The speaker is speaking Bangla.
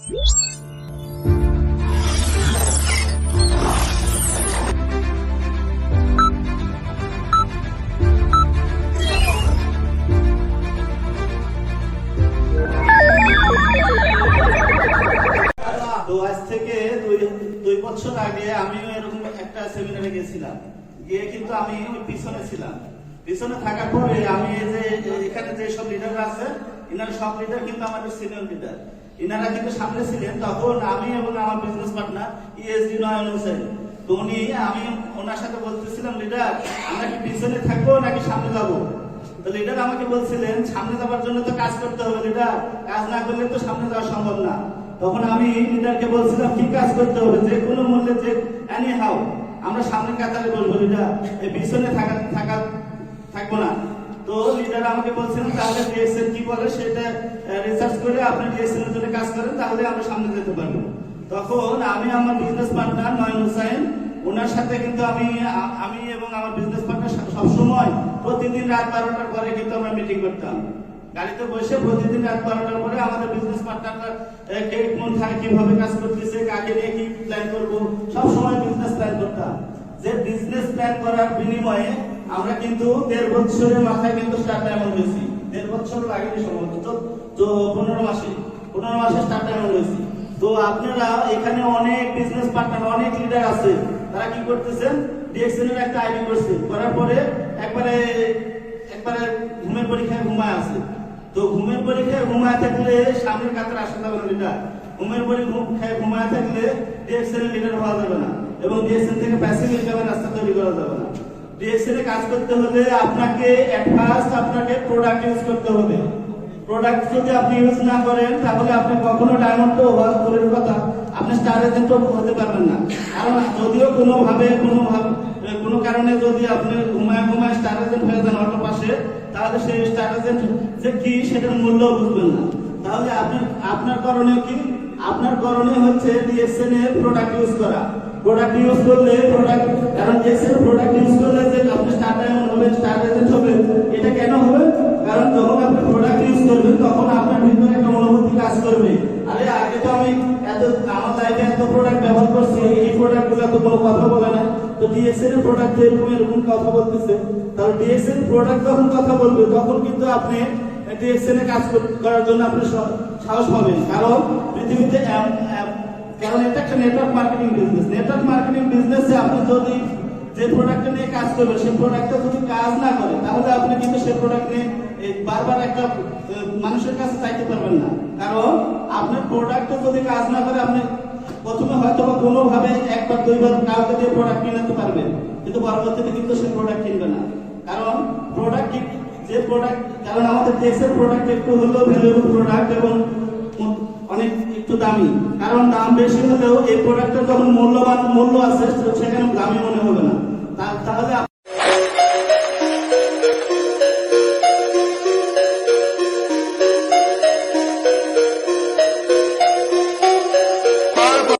তো আজ থেকে 2 বছর আগে আমিও এরকম একটা সেমিনারে গেছিলাম, গিয়ে কিন্তু আমি পিছনে ছিলাম। পিছনে থাকার পরে আমি এই যে এখানে যে সব লিডার আছে, ইনারা সব লিডার কিন্তু আমাদের সিনিয়র লিডার, ইনারা কিন্তু সামনে ছিলেন। তখন আমি এবং আমার বিজনেস পার্টনার ইএসডি নয়ন হোসেন, তো আমি ওনার সাথে বলতেছিলাম, লিডার আমরা কি পিছনে থাকবো নাকি সামনে যাবো? তো লিডার আমাকে বলছিলেন, সামনে যাওয়ার জন্য তো কাজ করতে হবে লিডার, কাজ না করলে তো সামনে যাওয়া সম্ভব না। তখন আমি লিডারকে বলছিলাম, কি কাজ করতে হবে, যে কোনো মূল্যে, যে এনি হাউ আমরা সামনে কাতারে বলবো লিডার, এই পিছনে থাকবো না। তো লিডার আমাকে বলছিলেন, তাহলে ডিএক্সএল কি বলে সেটা রিসার্চ করে আপনি ডিএক্সএল এর জন্য কাজ করেন, তাহলে আমরা সামনে যেতে পারবো। তখন আমি আমার বিজনেস পার্টনার নয়ন হোসেন, ওনার সাথে কিন্তু আমি এবং আমার বিজনেস পার্টনার সবসময় প্রতিদিন রাত 12টার পরে কিন্তু আমরা মিটিং করতাম। গাড়িতে বসে প্রতিদিন রাত 12টার পরে আমাদের বিজনেস পার্টনাররা কোন থাকে, কিভাবে কাজ করতেছে, কাকে নিয়ে কি প্ল্যান করবো, সবসময় বিজনেস প্ল্যান করতাম। যে বিজনেস প্ল্যান করার বিনিময়ে আমরা কিন্তু 1.5 বছরের মাথায় কিন্তু স্টার্ট ডায়মন্ড হয়েছি। 1.5 বছর লাগেনি সম্ভবত, তো 15 মাসে স্টার্ট ডায়মন্ড হয়েছি। তো আপনারা এখানে অনেক বিজনেস পার্টনার, অনেক লিডার আছে, তারা কি করতেছেন, ডিএক্সএল এর একটা আইডি করছে, করার পরে একবারে ঘুমের পরীক্ষায় ঘুমায় আছে। তো ঘুমের পরীক্ষায় ঘুমায় থাকলে সামনের কাতারে আসা যাবে না লিডার, ঘুমের পরীক্ষায় ঘুমায় থাকলে ডিএক্সএল এর লিডার হওয়া যাবে না, এবং ডিএক্সএল থেকে প্যাসিভ ইনকামের রাস্তা তৈরি করা যাবে না। ডিএক্সএল এ কাজ করতে হলে আপনাকে আপনাকে প্রোডাক্ট ইউজ করতে হবে। প্রোডাক্ট যদি আপনি ইউজ না করেন, তাহলে আপনি কখনো ডায়মন্ড তো হওয়ার দূরের কথা, আপনি স্টার এজেন্টও হতে পারবেন না। কারণ যদিও কোনো কারণে যদি আপনি ঘুমায় স্টার এজেন্ট হয়ে যান অটো পাশে, তাহলে সেই স্টার এজেন্ট যে কি সেটার মূল্য বুঝবেন না। তাহলে আপনার করণীয় কি? আপনার করণীয় হচ্ছে ডিএক্সএল এর প্রোডাক্ট ইউজ করা। প্রোডাক্ট ইউজ করলে কারণ ডিএক্সএল প্রোডাক্ট ইউজ করলে যে আপনি স্টার ডায়মন্ড হবেন, স্টার এজেন্ট হবেন, এটা কেন হবে? কারণ যখন আপনি প্রোডাক্ট ইউজ করবেন, তখন আপনার ভিতরে একটা অনুভূতি কাজ করবে, আরে আগে তো আমি আমার লাইফে এত প্রোডাক্ট ব্যবহার করছি, এই প্রোডাক্ট গুলো তো কোনো কথা বলে না, তো ডিএক্সএল এর প্রোডাক্ট এরকম কথা বলতেছে। তাহলে ডিএক্সএল প্রোডাক্ট যখন কথা বলবে, তখন কিন্তু আপনি ডিএক্সএল এ কাজ করার জন্য আপনি সাহস পাবেন। কারণ পৃথিবীতে কারণ এটা একটা network marketing business. Network marketing বিজনেসে আপনি যদি যে প্রোডাক্ট নিয়ে কাজ করবেন, সেই প্রোডাক্টটা যদি কাজ না করে, তাহলে আপনি কিন্তু সেই প্রোডাক্ট নিয়ে বারবার একটা মানুষের কাছে চাইতে পারবেন না। কারণ আপনার প্রোডাক্টটা যদি কাজ না করে, আপনি প্রথমে হয়তো কোনোভাবে 1-2 বার কাউকে দিয়ে প্রোডাক্ট কিনাতে পারবেন, কিন্তু পরবর্তীতে কিন্তু সেই প্রোডাক্ট কিনবে না। কারণ কারণ আমাদের দেশের প্রোডাক্ট একটু হলেও ভ্যালুয়েবল প্রোডাক্ট এবং অনেক একটু দামি। কারণ দাম বেশি হলেও এই প্রোডাক্টের যখন মূল্য আছে, সেখানে দামি মনে হবে না।